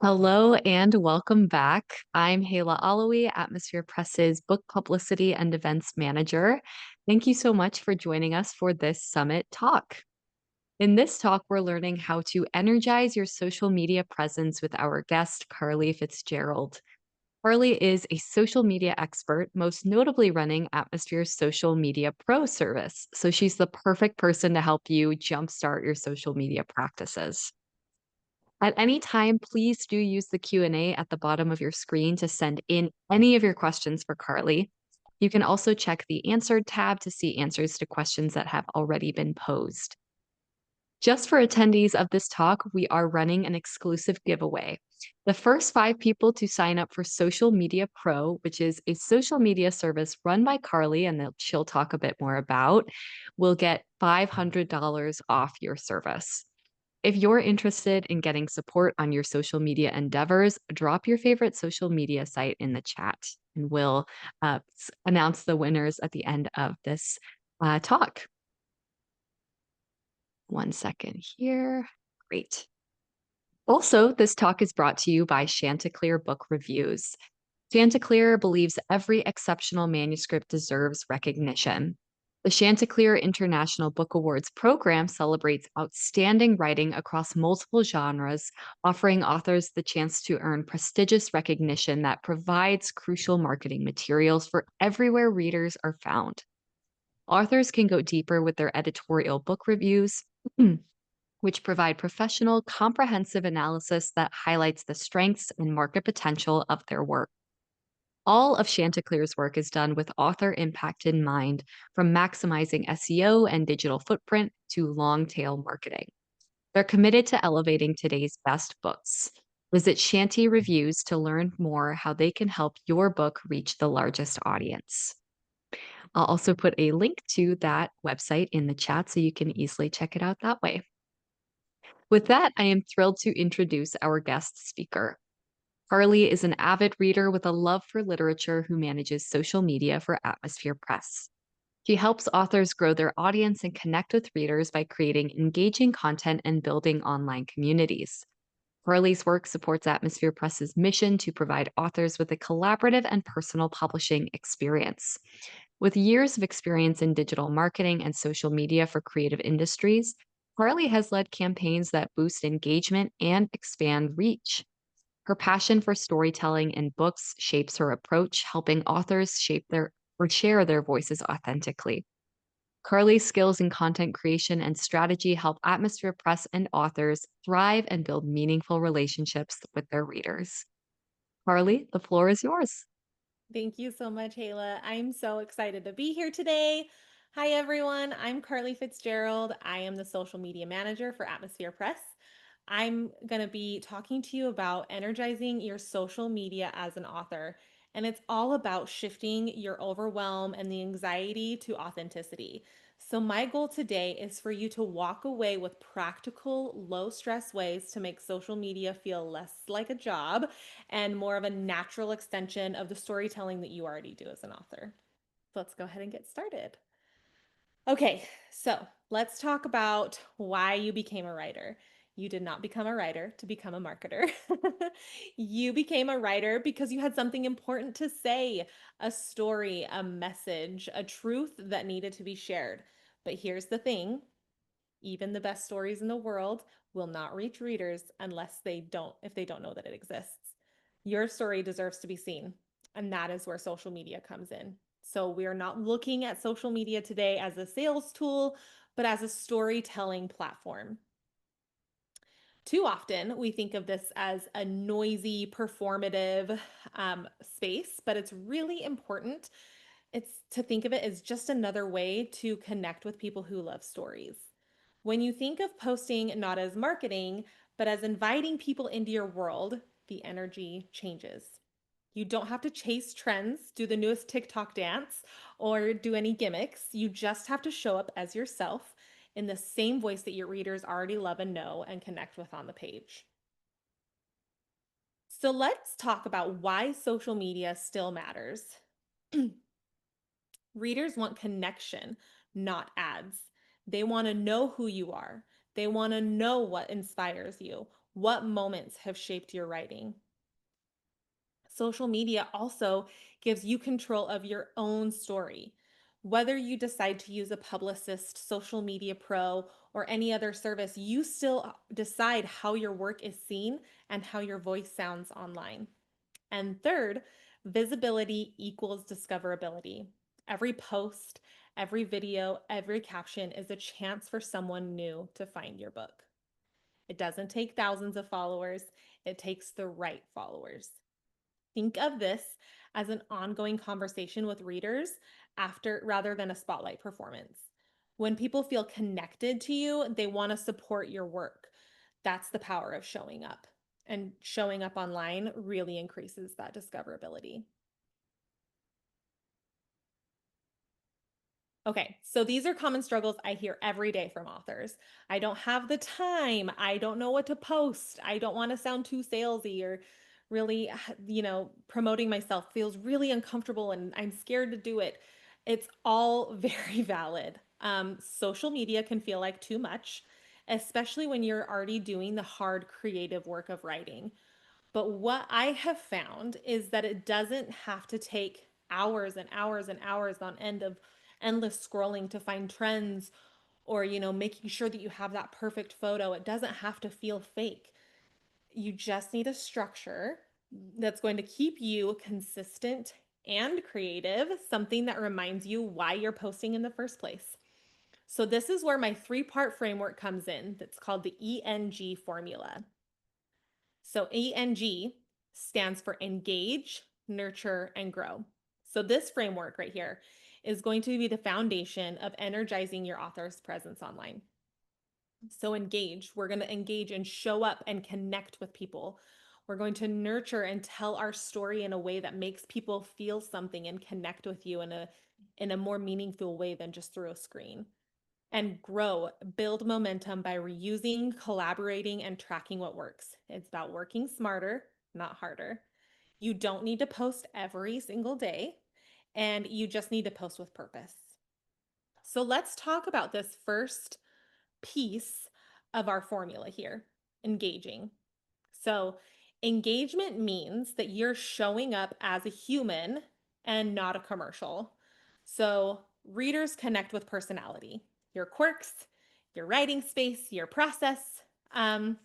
Hello and welcome back. I'm Hayla Alawi, Atmosphere Press's Book Publicity and Events Manager. Thank you so much for joining us for this summit talk. In this talk, we're learning how to energize your social media presence with our guest, Karli Fitzgerald. Karli is a social media expert, most notably running Atmosphere's Social Media Pro service. So she's the perfect person to help you jumpstart your social media practices. At any time, please do use the Q&A at the bottom of your screen to send in any of your questions for Karli. You can also check the Answered tab to see answers to questions that have already been posed. Just for attendees of this talk, we are running an exclusive giveaway. The first 5 people to sign up for Social Media Pro, which is a social media service run by Karli and that she'll talk a bit more about, will get $500 off your service. If you're interested in getting support on your social media endeavors, drop your favorite social media site in the chat, and we'll announce the winners at the end of this talk. One second here. Great. Also, this talk is brought to you by Chanticleer Book Reviews. Chanticleer believes every exceptional manuscript deserves recognition. The Chanticleer International Book Awards program celebrates outstanding writing across multiple genres, offering authors the chance to earn prestigious recognition that provides crucial marketing materials for everywhere readers are found. Authors can go deeper with their editorial book reviews, which provide professional, comprehensive analysis that highlights the strengths and market potential of their work. All of Chanticleer's work is done with author impact in mind, from maximizing SEO and digital footprint to long tail marketing. They're committed to elevating today's best books. Visit Shanty Reviews to learn more how they can help your book reach the largest audience. I'll also put a link to that website in the chat so you can easily check it out that way. With that, I am thrilled to introduce our guest speaker. Karli is an avid reader with a love for literature who manages social media for Atmosphere Press. She helps authors grow their audience and connect with readers by creating engaging content and building online communities. Karli's work supports Atmosphere Press's mission to provide authors with a collaborative and personal publishing experience. With years of experience in digital marketing and social media for creative industries, Karli has led campaigns that boost engagement and expand reach. Her passion for storytelling and books shapes her approach, helping authors shape their or share their voices authentically. Karli's skills in content creation and strategy help Atmosphere Press and authors thrive and build meaningful relationships with their readers. Karli, the floor is yours. Thank you so much, Hayla. I'm so excited to be here today. Hi, everyone. I'm Karli Fitzgerald. I am the social media manager for Atmosphere Press. I'm going to be talking to you about energizing your social media as an author. And it's all about shifting your overwhelm and the anxiety to authenticity. So, my goal today is for you to walk away with practical, low stress ways to make social media feel less like a job and more of a natural extension of the storytelling that you already do as an author. So let's go ahead and get started. Okay, so let's talk about why you became a writer. You did not become a writer to become a marketer. You became a writer because you had something important to say, a story, a message, a truth that needed to be shared. But here's the thing, even the best stories in the world will not reach readers unless if they don't know that it exists. Your story deserves to be seen, and that is where social media comes in. So we are not looking at social media today as a sales tool, but as a storytelling platform. Too often, we think of this as a noisy, performative space, but it's really important. It's to think of it as just another way to connect with people who love stories. When you think of posting not as marketing, but as inviting people into your world, the energy changes. You don't have to chase trends, do the newest TikTok dance, or do any gimmicks. You just have to show up as yourself in the same voice that your readers already love and know and connect with on the page. So let's talk about why social media still matters. Readers want connection, not ads. They want to know who you are. They want to know what inspires you, What moments have shaped your writing? Social media also gives you control of your own story. Whether you decide to use a publicist, social media pro, or any other service, you still decide how your work is seen and how your voice sounds online. And third, visibility equals discoverability. Every post, every video, every caption is a chance for someone new to find your book. It doesn't take thousands of followers, it takes the right followers. Think of this as an ongoing conversation with readers after rather than a spotlight performance. When people feel connected to you, they want to support your work. That's the power of showing up. And showing up online really increases that discoverability. Okay, so these are common struggles I hear every day from authors. I don't have the time. I don't know what to post. I don't want to sound too salesy or really, promoting myself feels really uncomfortable and I'm scared to do it. It's all very valid. Social media can feel like too much, especially when you're already doing the hard creative work of writing. But what I have found is that it doesn't have to take hours and hours and hours on end of endless scrolling to find trends or making sure that you have that perfect photo. It doesn't have to feel fake. You just need a structure that's going to keep you consistent and creative, something that reminds you why you're posting in the first place. So this is where my three-part framework comes in. That's called the ENG formula. So ENG stands for engage, nurture, and grow. So this framework right here is going to be the foundation of energizing your author's presence online. So engage, we're going to engage and show up and connect with people. We're going to nurture and tell our story in a way that makes people feel something and connect with you in a more meaningful way than just through a screen. And grow, build momentum by reusing, collaborating, and tracking what works. It's about working smarter, not harder. You don't need to post every single day, and you just need to post with purpose. So let's talk about this first piece of our formula here, engaging. So, engagement means that you're showing up as a human and not a commercial. So, readers connect with personality, your quirks, your writing space, your process. Um,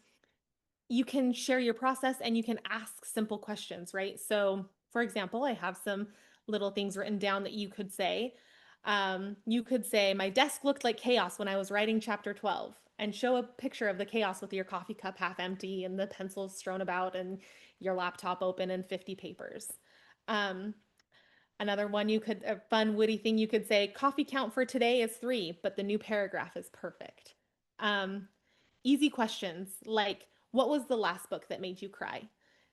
you can share your process and you can ask simple questions, right? So, for example, I have some little things written down that you could say. You could say, my desk looked like chaos when I was writing chapter 12, and show a picture of the chaos with your coffee cup half empty and the pencils strewn about and your laptop open and 50 papers. Um, Another one a fun, witty thing you could say, coffee count for today is 3, but the new paragraph is perfect. Um, Easy questions like, what was the last book that made you cry?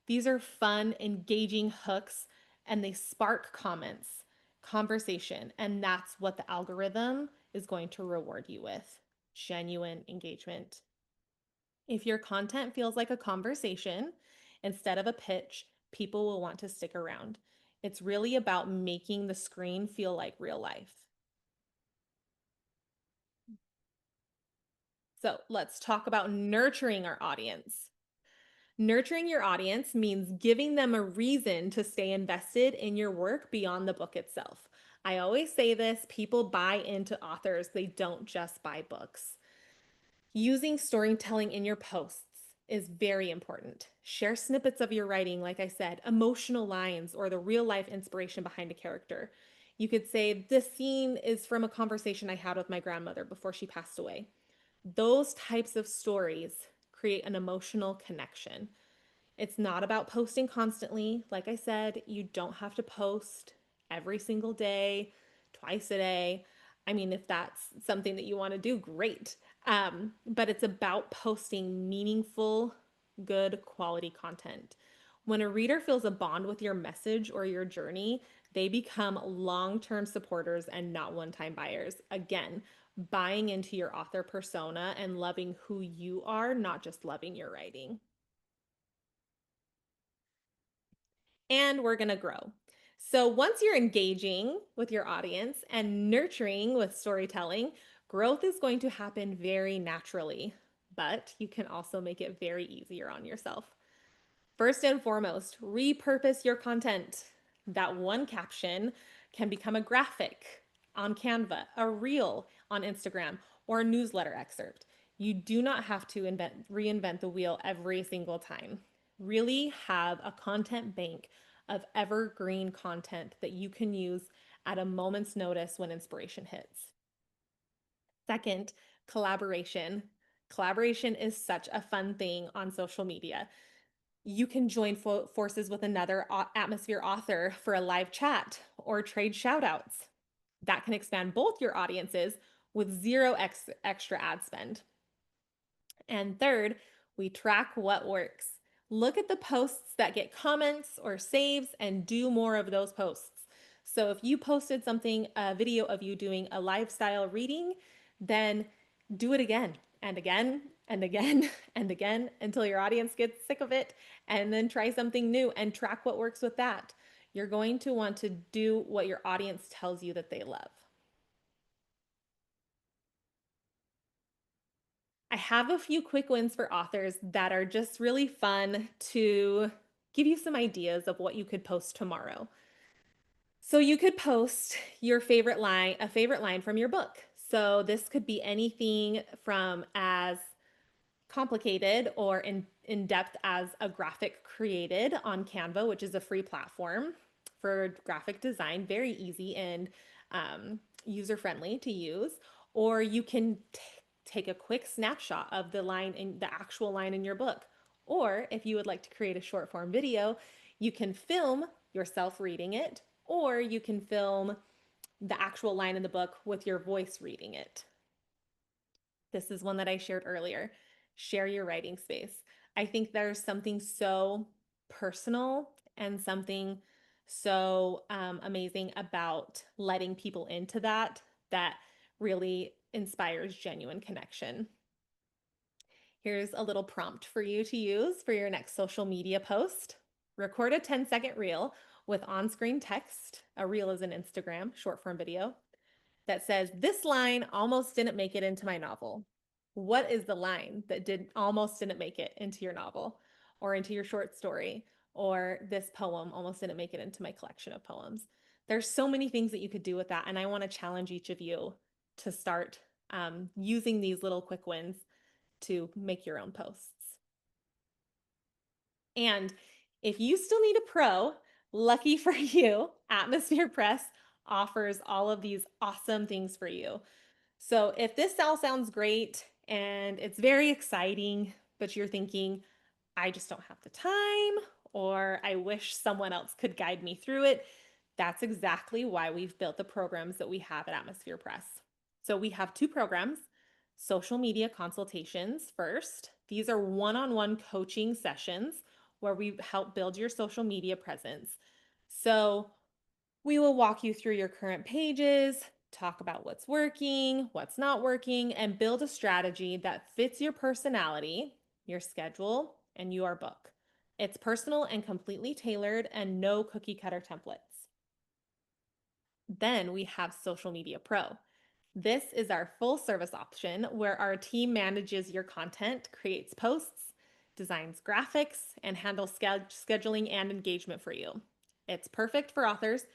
These are fun, engaging hooks, and they spark comments, conversation, and that's what the algorithm is going to reward you with, genuine engagement. If your content feels like a conversation instead of a pitch, people will want to stick around. It's really about making the screen feel like real life. So let's talk about nurturing our audience. Nurturing your audience means giving them a reason to stay invested in your work beyond the book itself. I always say this, people buy into authors, they don't just buy books. Using storytelling in your posts is very important. Share snippets of your writing, like I said, emotional lines or the real life inspiration behind a character. You could say, this scene is from a conversation I had with my grandmother before she passed away. Those types of stories create an emotional connection. It's not about posting constantly. Like I said, you don't have to post every single day, twice a day. I mean, if that's something that you want to do, great. But it's about posting meaningful, good quality content. When a reader feels a bond with your message or your journey, they become long term supporters and not one time buyers. Again, buying into your author persona and loving who you are, not just loving your writing. And we're going to grow. So once you're engaging with your audience and nurturing with storytelling, growth is going to happen very naturally. but you can also make it very easier on yourself. First and foremost, repurpose your content. That one caption can become a graphic on Canva, a reel on Instagram, or a newsletter excerpt. You do not have to reinvent the wheel every single time. Really have a content bank of evergreen content that you can use at a moment's notice when inspiration hits. Second, collaboration. Collaboration is such a fun thing on social media. You can join forces with another Atmosphere author for a live chat or trade shoutouts. That can expand both your audiences with zero extra ad spend. And third, we track what works. Look at the posts that get comments or saves and do more of those posts. So if you posted something, a video of you doing a lifestyle reading, then do it again and again and again and again until your audience gets sick of it, and then try something new and track what works with that. You're going to want to do what your audience tells you that they love. I have a few quick wins for authors that are just really fun to give you some ideas of what you could post tomorrow. So you could post your favorite line, a favorite line from your book. So this could be anything from as complicated or in depth as a graphic created on Canva, which is a free platform for graphic design, very easy and user friendly to use. Or you can take a quick snapshot of the line in the actual line in your book. Or if you would like to create a short form video, you can film yourself reading it, or you can film the actual line in the book with your voice reading it. This is one that I shared earlier. Share your writing space. I think there's something so personal and something so amazing about letting people into that really inspires genuine connection. Here's a little prompt for you to use for your next social media post. Record a 10-second reel with on-screen text. A reel is an Instagram short form video that says, "This line almost didn't make it into my novel." What is the line that almost didn't make it into your novel or into your short story, or this poem almost didn't make it into my collection of poems? There's so many things that you could do with that, and I want to challenge each of you to start using these little quick wins to make your own posts. And if you still need a pro, lucky for you, Atmosphere Press offers all of these awesome things for you. So if this all sounds great and it's very exciting, but you're thinking, I just don't have the time, or I wish someone else could guide me through it, that's exactly why we've built the programs that we have at Atmosphere Press. So we have two programs: social media consultations first. These are one-on-one coaching sessions where we help build your social media presence. So we will walk you through your current pages, talk about what's working, what's not working, and build a strategy that fits your personality, your schedule, and your book. It's personal and completely tailored, and no cookie cutter templates. Then we have Social Media Pro. This is our full service option where our team manages your content, creates posts, designs graphics, and handles scheduling and engagement for you. It's perfect for authors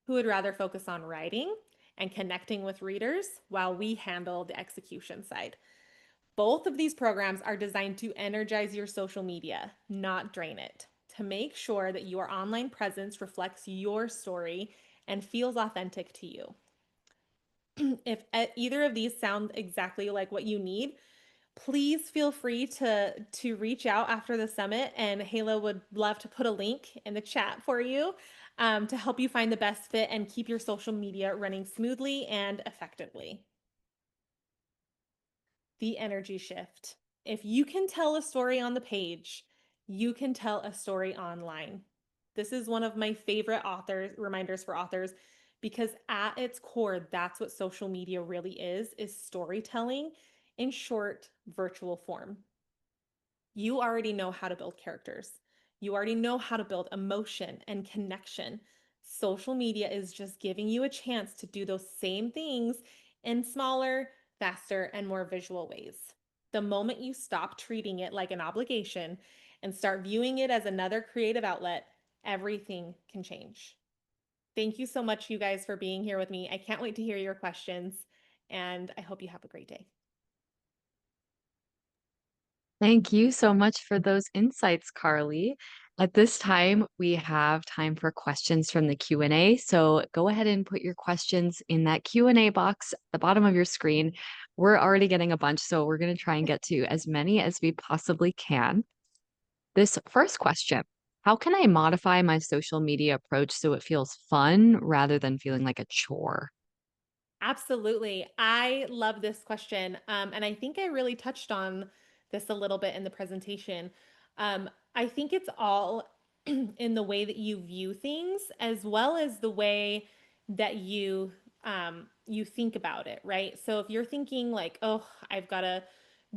who would rather focus on writing and connecting with readers while we handle the execution side. Both of these programs are designed to energize your social media, not drain it, to make sure that your online presence reflects your story and feels authentic to you. If either of these sound exactly like what you need, please feel free to reach out after the summit, and Hala would love to put a link in the chat for you to help you find the best fit and keep your social media running smoothly and effectively. The energy shift. If you can tell a story on the page, you can tell a story online. This is one of my favorite reminders for authors, because at its core, that's what social media really is storytelling in short virtual form. You already know how to build characters. You already know how to build emotion and connection. Social media is just giving you a chance to do those same things in smaller, faster, and more visual ways. The moment you stop treating it like an obligation and start viewing it as another creative outlet, everything can change. Thank you so much, you guys, for being here with me. I can't wait to hear your questions, and I hope you have a great day. Thank you so much for those insights, Carly. At this time, we have time for questions from the Q&A. So go ahead and put your questions in that Q&A box at the bottom of your screen. We're already getting a bunch, so we're going to try and get to as many as we possibly can. This first question, how can I modify my social media approach so it feels fun rather than feeling like a chore? Absolutely. I love this question. And I think I really touched on this a little bit in the presentation. I think it's all in the way that you view things as well as the way that you think about it, right? So if you're thinking like, oh, I've got to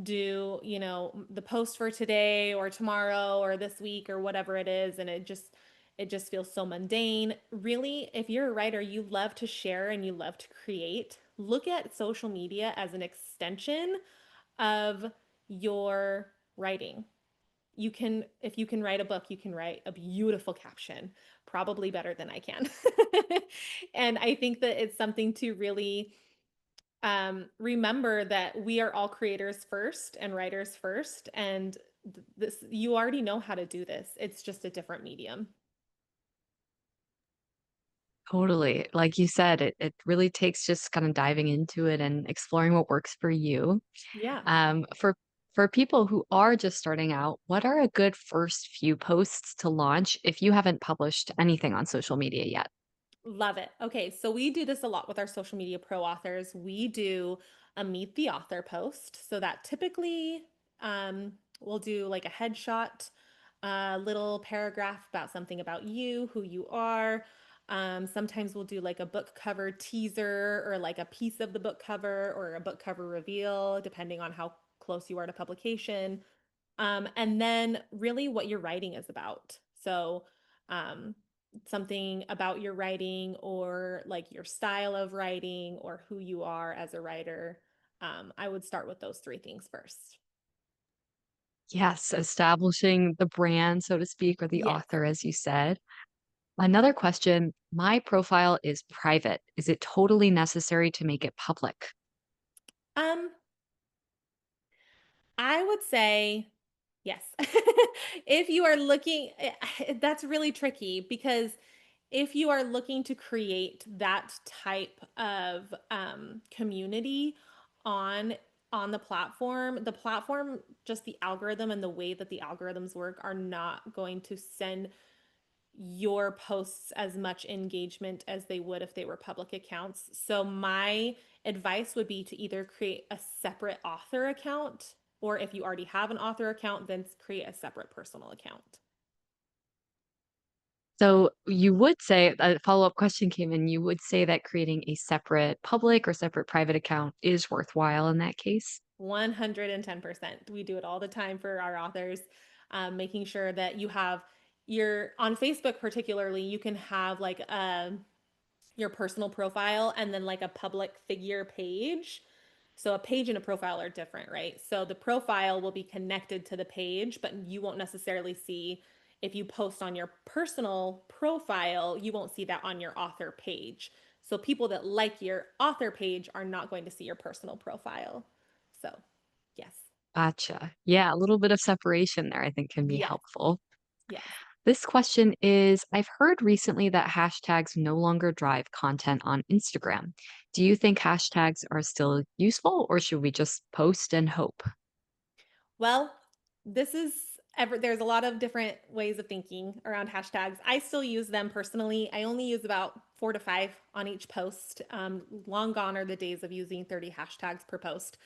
do, the post for today or tomorrow or this week or whatever it is, and it just feels so mundane. Really, if you're a writer, you love to share and you love to create. Look at social media as an extension of your writing. If you can write a book, you can write a beautiful caption, probably better than I can. And I think that it's something to really remember that we are all creators first and writers first. And this, you already know how to do this. It's just a different medium. Totally. Like you said, it really takes just kind of diving into it and exploring what works for you. Yeah. For people who are just starting out, what are a good first few posts to launch if you haven't published anything on social media yet? Love it. Okay, so we do this a lot with our social media pro authors. We do a meet the author post. So that typically we'll do like a headshot, a little paragraph about something about you, who you are. Sometimes we'll do like a book cover teaser or like a piece of the book cover or a book cover reveal, depending on how close you are to publication. And then really what your writing is about. So, um, something about your writing or like your style of writing or who you are as a writer. I would start with those three things first. Yes, establishing the brand, so to speak, or the Yes. author, as you said. Another question, my profile is private. Is it totally necessary to make it public? Um, I would say yes. If you are looking, that's really tricky because if you are looking to create that type of community on the platform, just the algorithm and the way that the algorithms work are not going to send your posts as much engagement as they would if they were public accounts. So my advice would be to either create a separate author account, or if you already have an author account, then create a separate personal account. So you would say a follow-up question came in, you would say that creating a separate public or separate private account is worthwhile in that case? 110%. We do it all the time for our authors, making sure that you have your on Facebook, particularly, you can have like your personal profile and then like a public figure page. So a page and a profile are different, right? So the profile will be connected to the page, but you won't necessarily see if you post on your personal profile, you won't see that on your author page. So people that like your author page are not going to see your personal profile. So, yes. Gotcha. Yeah, a little bit of separation there I think can be Yes. helpful. Yes. This question is, I've heard recently that hashtags no longer drive content on Instagram. Do you think hashtags are still useful or should we just post and hope? Well, this is there's a lot of different ways of thinking around hashtags. I still use them personally. I only use about 4 to 5 on each post. Long gone are the days of using 30 hashtags per post.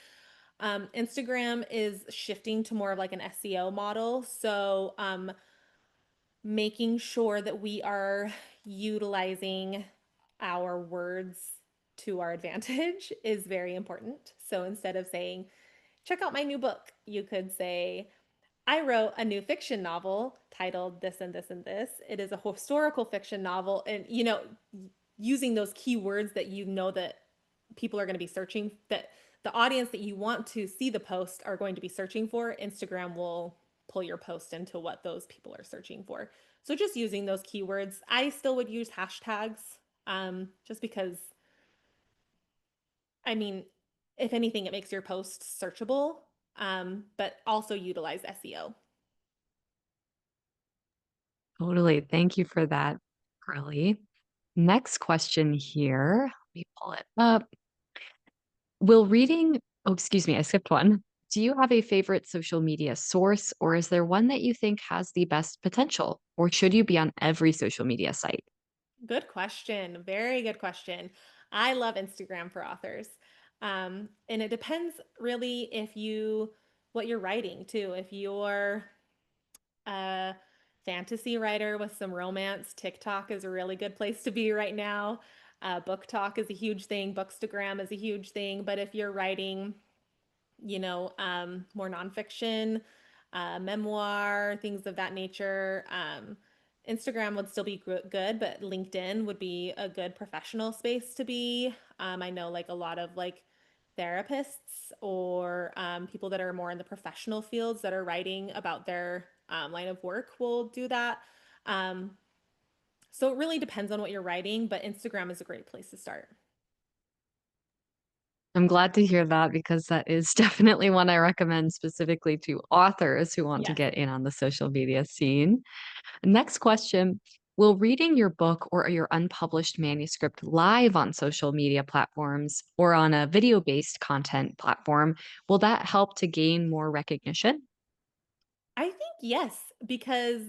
Instagram is shifting to more of like an SEO model. So, making sure that we are utilizing our words to our advantage is very important. So instead of saying, check out my new book, you could say, I wrote a new fiction novel titled this and this and this. It is a historical fiction novel. And, using those keywords that you know that people are going to be searching, that the audience that you want to see the post are going to be searching for, Instagram will pull your post into what those people are searching for. So just using those keywords. I still would use hashtags, just because, I mean, if anything, it makes your post searchable, but also utilize SEO. Totally. Thank you for that, Carly. Next question here. Let me pull it up. Will reading, oh, excuse me, I skipped one. Do you have a favorite social media source, or is there one that you think has the best potential? Or should you be on every social media site? Good question. Very good question. I love Instagram for authors. And it depends really if you, what you're writing too. If you're a fantasy writer with some romance, TikTok is a really good place to be right now. Book talk is a huge thing. Bookstagram is a huge thing. But if you're writing, more nonfiction, memoir, things of that nature. Instagram would still be good, but LinkedIn would be a good professional space to be. I know like a lot of like therapists or people that are more in the professional fields that are writing about their line of work will do that. Um, so it really depends on what you're writing, but Instagram is a great place to start. I'm glad to hear that because that is definitely one I recommend specifically to authors who want to Yes. get in on the social media scene. Next question. Will reading your book or your unpublished manuscript live on social media platforms or on a video based content platform, will that help to gain more recognition? I think yes, because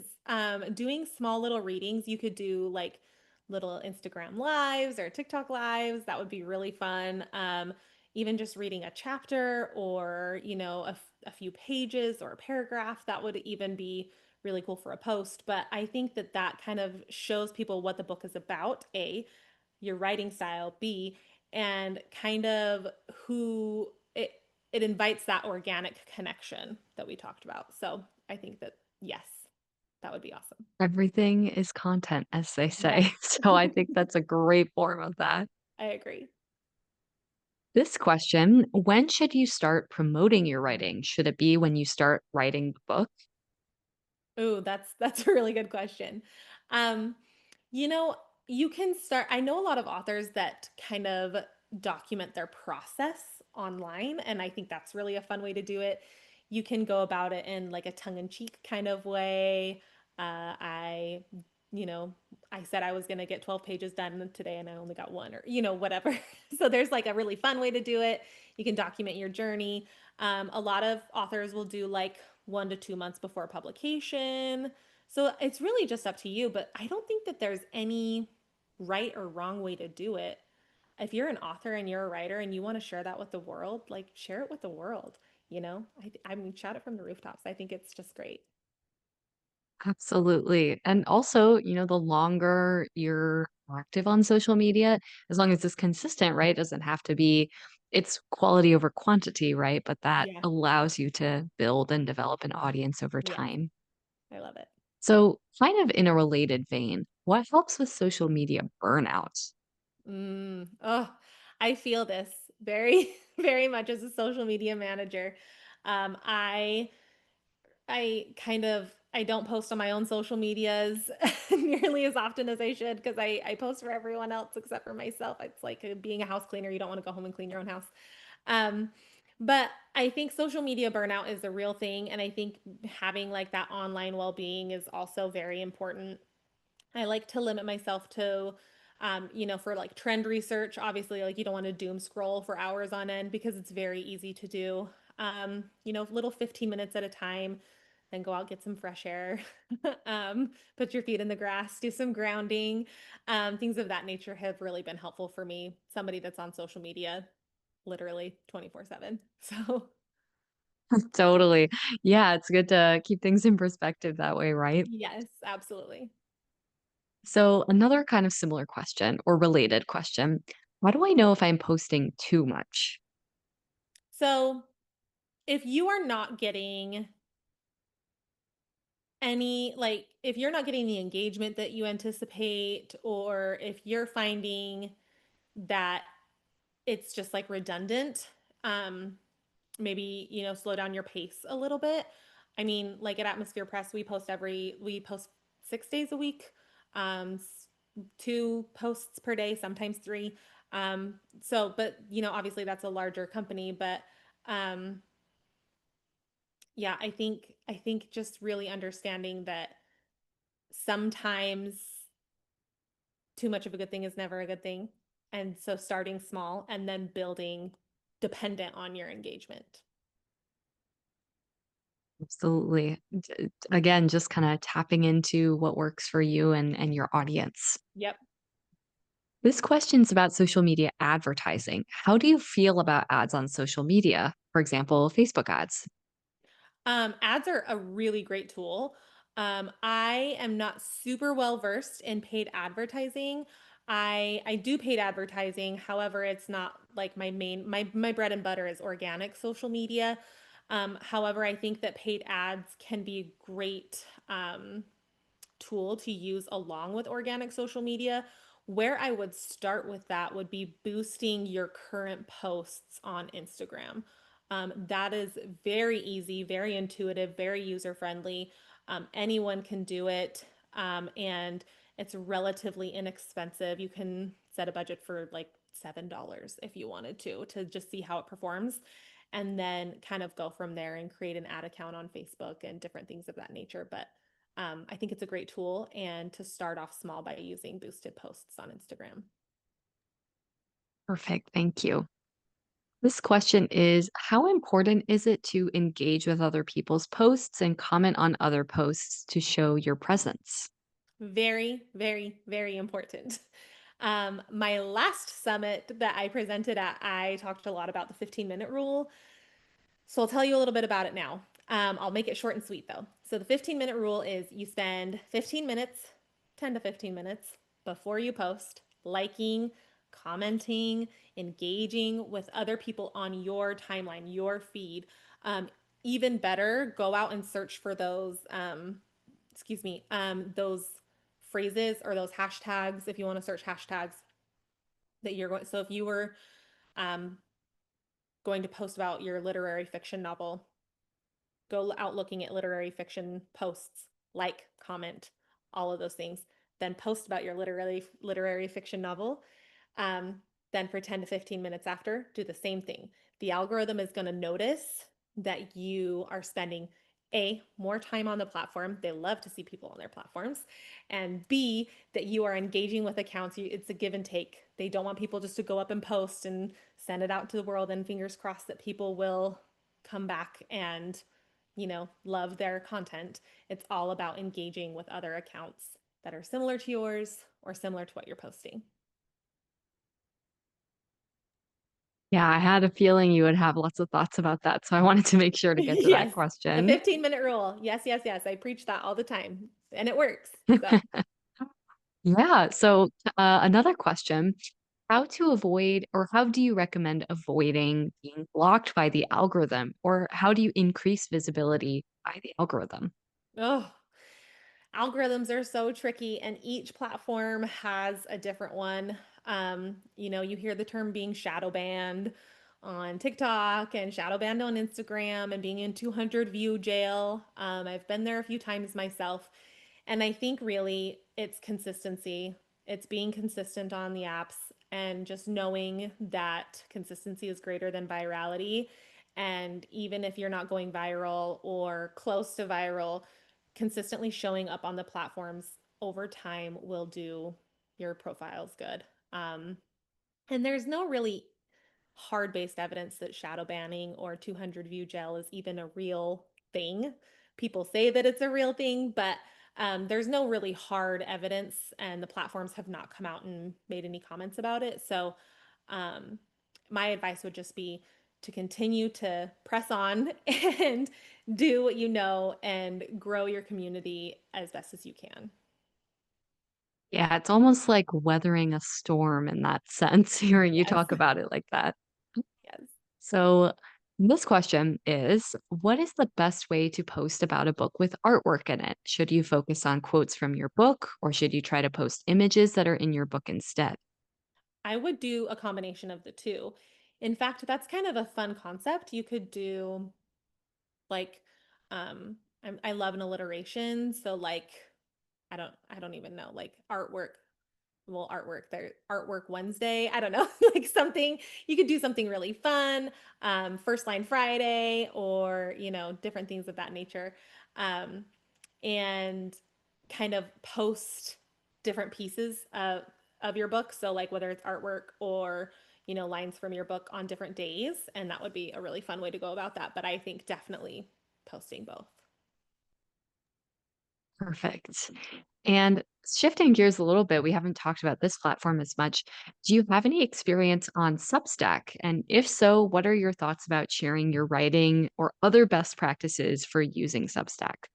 doing small little readings, you could do like little Instagram lives or TikTok lives. That would be really fun. Even just reading a chapter or, a few pages or a paragraph, that would even be really cool for a post. But I think that that kind of shows people what the book is about, A, your writing style, B, and kind of who it invites that organic connection that we talked about. So I think that yes, that would be awesome. Everything is content, as they Yes. say. So I think that's a great form of that. I agree. This question, when should you start promoting your writing? Should it be when you start writing the book? Ooh, that's a really good question. Um, you know, you can start. I know a lot of authors that kind of document their process online, and I think that's really a fun way to do it. You can go about it in like a tongue-in-cheek kind of way. I, you know, I said I was gonna get 12 pages done today, and I only got one, or whatever. So there's like a really fun way to do it. You can document your journey. A lot of authors will do like 1 to 2 months before publication. So it's really just up to you, but I don't think that there's any right or wrong way to do it. If you're an author and you're a writer and you want to share that with the world, like share it with the world, I mean, shout it from the rooftops. I think it's just great. Absolutely. And also, the longer you're active on social media, as long as it's consistent, right? It doesn't have to be, it's quality over quantity, right? But that Yeah. allows you to build and develop an audience over Yes. time. I love it. So, kind of in a related vein, what helps with social media burnout? Oh, I feel this very, very much as a social media manager. Um, I I kind of I don't post on my own social medias nearly as often as I should because I post for everyone else except for myself. It's like being a house cleaner. You don't want to go home and clean your own house. Um, but I think social media burnout is a real thing, and I think having like that online well-being is also very important. I like to limit myself to, for like trend research, obviously, like you don't want to doom scroll for hours on end because it's very easy to do. Little 15 minutes at a time, then go out, get some fresh air, put your feet in the grass, do some grounding. Things of that nature have really been helpful for me, somebody that's on social media literally 24/7. So, Totally. Yeah, it's good to keep things in perspective that way, right? yes, absolutely. So, another kind of similar question or related question. How do I know if I'm posting too much? So, if you are not getting if you're not getting the engagement that you anticipate, or if you're finding that it's just like redundant, Um, maybe, slow down your pace a little bit. I mean, like at Atmosphere Press, we post 6 days a week, 2 posts per day, sometimes three. But obviously that's a larger company, but um, yeah, I think just really understanding that sometimes too much of a good thing is never a good thing. And so starting small and then building dependent on your engagement. Absolutely. Again, just kind of tapping into what works for you and your audience. Yep. This question's about social media advertising. How do you feel about ads on social media? For example, Facebook ads. Ads are a really great tool. I am not super well versed in paid advertising. I do paid advertising. However, it's not like my bread and butter is organic social media. However, I think that paid ads can be a great tool to use along with organic social media. Where I would start with that would be boosting your current posts on Instagram. That is very easy, very intuitive, very user friendly. Anyone can do it, and it's relatively inexpensive. You can set a budget for like $7 if you wanted to just see how it performs. And then kind of go from there and create an ad account on Facebook and different things of that nature. But I think it's a great tool and to start off small by using boosted posts on Instagram. Perfect. Thank you. This question is: how important is it to engage with other people's posts and comment on other posts to show your presence? Very, very, very important. My last summit that I presented at, I talked a lot about the 15-minute rule. So I'll tell you a little bit about it now. I'll make it short and sweet though. So the 15-minute rule is you spend 15 minutes, 10 to 15 minutes before you post, liking, commenting, engaging with other people on your timeline, your feed. Um, Even better, go out and search for those phrases or those hashtags if you want to search hashtags that you're going. So if you were um, going to post about your literary fiction novel, go out looking at literary fiction posts, like, comment, all of those things. Then post about your literary fiction novel. Um, then for 10 to 15 minutes after, do the same thing. The algorithm is going to notice that you are spending more time on the platform. They love to see people on their platforms. And B, that you are engaging with accounts. It's a give and take. They don't want people just to go up and post and send it out to the world and fingers crossed that people will come back and love their content. It's all about engaging with other accounts that are similar to yours or similar to what you're posting. Yeah, I had a feeling you would have lots of thoughts about that, so I wanted to make sure to get to that Yes, the question. 15-minute rule. Yes, yes, yes. I preach that all the time and it works. So, Yeah. So, another question: how to avoid, or how do you recommend avoiding being blocked by the algorithm, or how do you increase visibility by the algorithm? oh, algorithms are so tricky and each platform has a different one. You hear the term being shadow banned on TikTok and shadow banned on Instagram and being in 200 view jail. I've been there a few times myself. And I think really it's consistency. It's being consistent on the apps and just knowing that consistency is greater than virality. And even if you're not going viral or close to viral, consistently showing up on the platforms over time will do your profiles good. Um, and there's no really hard based evidence that shadow banning or 200 view jail is even a real thing. People say that it's a real thing, but there's no really hard evidence, and the platforms have not come out and made any comments about it. So, um, my advice would just be to continue to press on and do what you know and grow your community as best as you can. Yeah, it's almost like weathering a storm in that sense, hearing you Yes. talk about it like that. Yes. So, this question is: what is the best way to post about a book with artwork in it? Should you focus on quotes from your book, or should you try to post images that are in your book instead? I would do a combination of the two. In fact, that's kind of a fun concept. You could do like I love an alliteration, so like I don't even know, like artwork, well, artwork, there, artwork Wednesday. I don't know, like something you could do something really fun, first line Friday, or different things of that nature, um, and kind of post different pieces of your book. So like whether it's artwork or lines from your book on different days, and that would be a really fun way to go about that. But I think definitely posting both. Perfect. And shifting gears a little bit, we haven't talked about this platform as much. Do you have any experience on Substack? And if so, what are your thoughts about sharing your writing or other best practices for using Substack?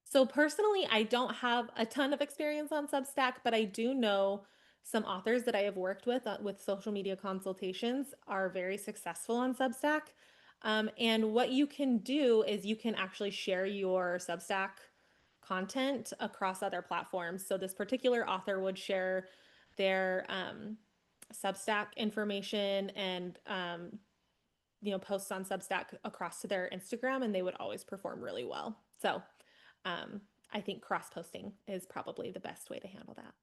So personally, I don't have a ton of experience on Substack, but I do know some authors that I have worked with social media consultations are very successful on Substack. And what you can do is you can actually share your Substack content across other platforms. So this particular author would share their Substack information and posts on Substack across to their Instagram, and they would always perform really well. So um, I think cross posting is probably the best way to handle that.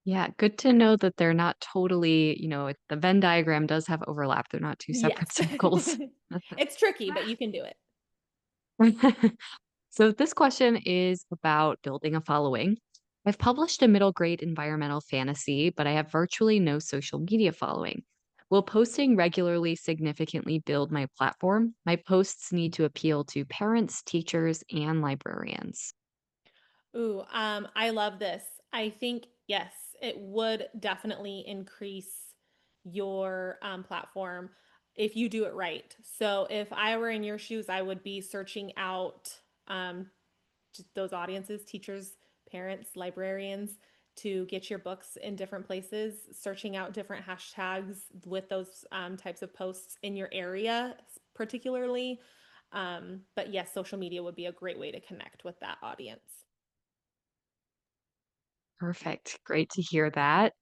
Yeah, good to know that they're not totally, the Venn diagram does have overlap. They're not two Yes. separate circles. It's tricky, but you can do it. So this question is about building a following. I've published a middle grade environmental fantasy, but I have virtually no social media following. Will posting regularly significantly build my platform? My posts need to appeal to parents, teachers, and librarians. Ooh, I love this. I think, yes, it would definitely increase your platform if you do it right. So if I were in your shoes, I would be searching out um, just those audiences, teachers, parents, librarians, to get your books in different places, searching out different hashtags with those types of posts in your area, particularly. But yes, social media would be a great way to connect with that audience. Perfect. Great to hear that.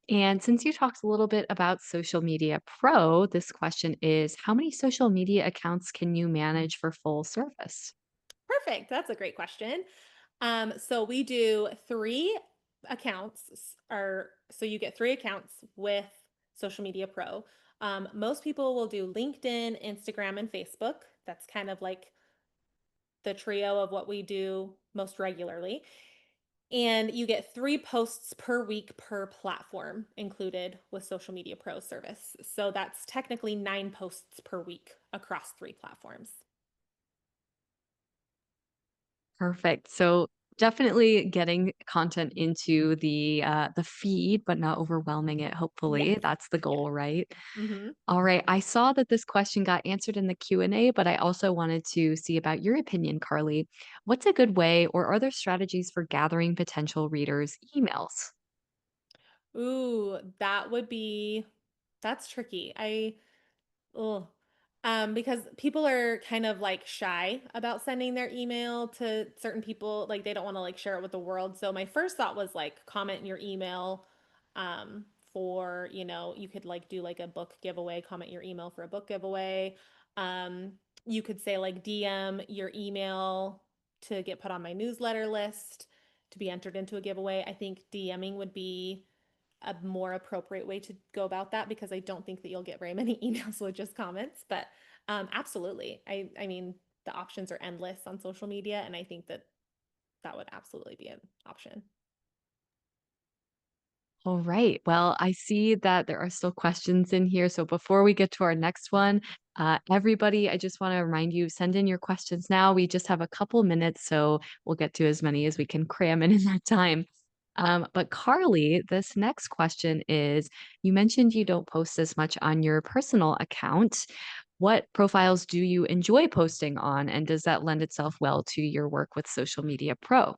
And since you talked a little bit about Social Media Pro, this question is how many social media accounts can you manage for full service? Perfect. That's a great question. So we do three accounts, or so you get three accounts with Social Media Pro. Most people will do LinkedIn, Instagram, and Facebook. That's kind of like the trio of what we do most regularly. And you get three posts per week per platform included with Social Media Pro service. So that's technically 9 posts per week across three platforms. Perfect. So definitely getting content into the feed, but not overwhelming it, Yes. hopefully. That's the Yes. goal, right? Mm-hmm. All right. I saw that this question got answered in the Q&A, but I also wanted to see about your opinion, Carly. What's a good way or are there strategies for gathering potential readers' emails? Ooh, that's tricky. Oh, because people are kind of like shy about sending their email to certain people. Like they don't want to like share it with the world. So my first thought was like comment in your email, for, you could like do like a book giveaway, comment your email for a book giveaway. Um, you could say like DM your email to get put on my newsletter list to be entered into a giveaway. I think DMing would be a more appropriate way to go about that because I don't think that you'll get very many emails with just comments. But absolutely, I mean the options are endless on social media, and I think that that would absolutely be an option. All right. Well, I see that there are still questions in here. So before we get to our next one, everybody, I just want to remind you send in your questions now. We just have a couple minutes, so we'll get to as many as we can cram in that time. But Carly, this next question is you mentioned you don't post as much on your personal account. What profiles do you enjoy posting on? And does that lend itself well to your work with Social Media Pro?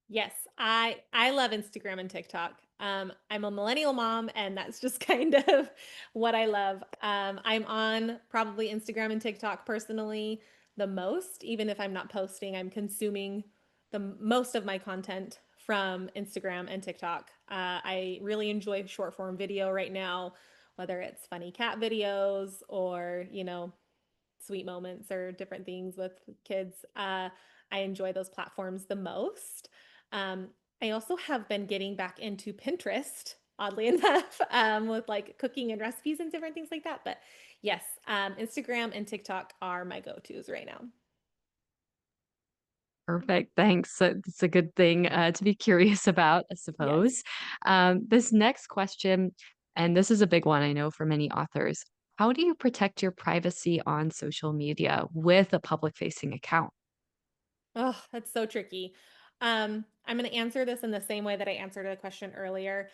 Yes, I love Instagram and TikTok. I'm a millennial mom, and that's just kind of what I love. I'm on probably Instagram and TikTok personally the most, even if I'm not posting. I'm consuming the most of my content from Instagram and TikTok. I really enjoy short form video right now, whether it's funny cat videos or, sweet moments or different things with kids. I enjoy those platforms the most. Um, I also have been getting back into Pinterest, oddly enough, with like cooking and recipes and different things like that. But yes, Instagram and TikTok are my go-tos right now. Perfect. Thanks. So it's a good thing to be curious about, I Yes. suppose. This next question, and this is a big one I know for many authors. How do you protect your privacy on social media with a public facing account? Oh, that's so tricky. I'm going to answer this in the same way that I answered a question earlier.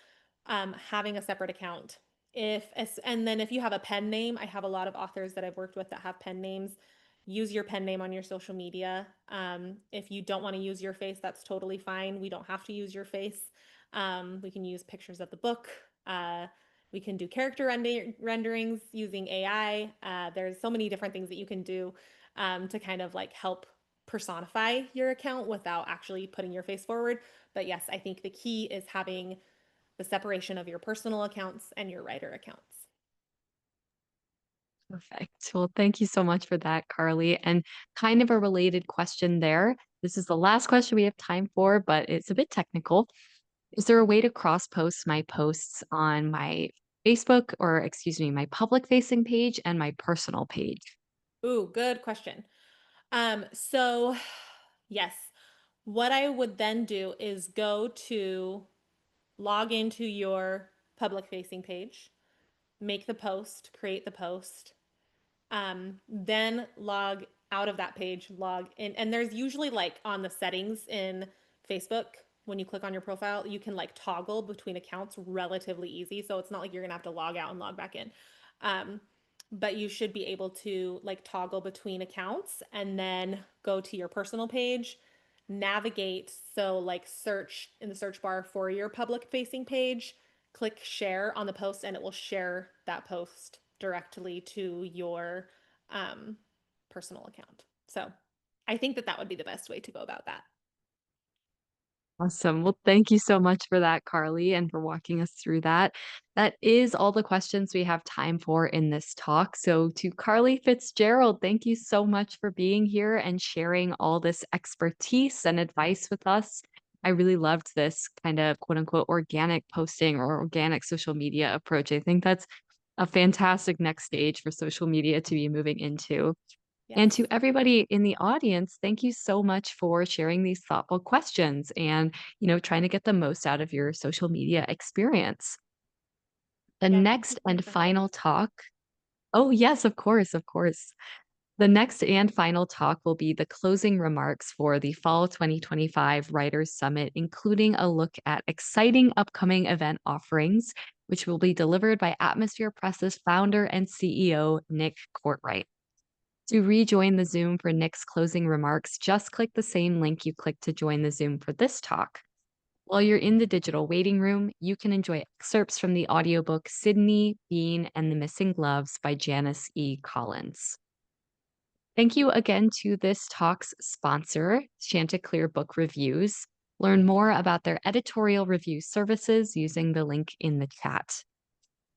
Having a separate account. And then if you have a pen name, I have a lot of authors that I've worked with that have pen names. Use your pen name on your social media. If you don't want to use your face, that's totally fine. We don't have to use your face. We can use pictures of the book. We can do character renderings using AI. There's so many different things that you can do to kind of like help personify your account without actually putting your face forward. But yes, I think the key is having the separation of your personal accounts and your writer accounts. Perfect. Well, thank you so much for that, Carly. And kind of a related question there. This is the last question we have time for, but it's a bit technical. Is there a way to cross post my posts on my Facebook or, excuse me, my public facing page and my personal page? Ooh, good question. So yes, what I would then do is go to log into your public facing page, make the post, create the post, then log out of that page, log in. And there's usually like on the settings in Facebook, when you click on your profile, you can like toggle between accounts relatively easy. So it's not like you're gonna have to log out and log back in. Um, but you should be able to like toggle between accounts and then go to your personal page, navigate. So, like, search in the search bar for your public facing page, click share on the post, and it will share that post directly to your um, personal account. So I think that that would be the best way to go about that. Awesome. Well, thank you so much for that, Carly, and for walking us through that. That is all the questions we have time for in this talk. So, to Carly Fitzgerald, thank you so much for being here and sharing all this expertise and advice with us. I really loved this kind of quote unquote organic posting or organic social media approach. I think that's a fantastic next stage for social media to be moving into. And Yes. to everybody in the audience, thank you so much for sharing these thoughtful questions and, trying to get the most out of your social media experience. The Yeah. Thank you next so much and for having final me. talk. Oh, yes, of course, of course. The next and final talk will be the closing remarks for the Fall 2025 Writers Summit, including a look at exciting upcoming event offerings, which will be delivered by Atmosphere Press's founder and CEO, Nick Courtwright. To rejoin the Zoom for Nick's closing remarks, just click the same link you clicked to join the Zoom for this talk. While you're in the digital waiting room, you can enjoy excerpts from the audiobook Sydney, Bean, and the Missing Gloves by Janice E. Collins. Thank you again to this talk's sponsor, Chanticleer Book Reviews. Learn more about their editorial review services using the link in the chat.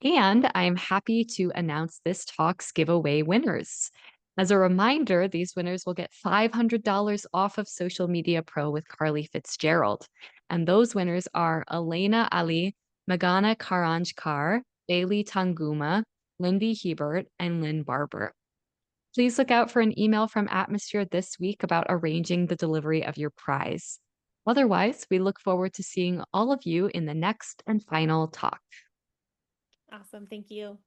And I'm happy to announce this talk's giveaway winners. As a reminder, these winners will get $500 off of Social Media Pro with Carly Fitzgerald. And those winners are Elena Ali, Magana Karanjkar, Bailey Tanguma, Lindy Hebert, and Lynn Barber. Please look out for an email from Atmosphere this week about arranging the delivery of your prize. Otherwise, we look forward to seeing all of you in the next and final talk. Awesome. Thank you.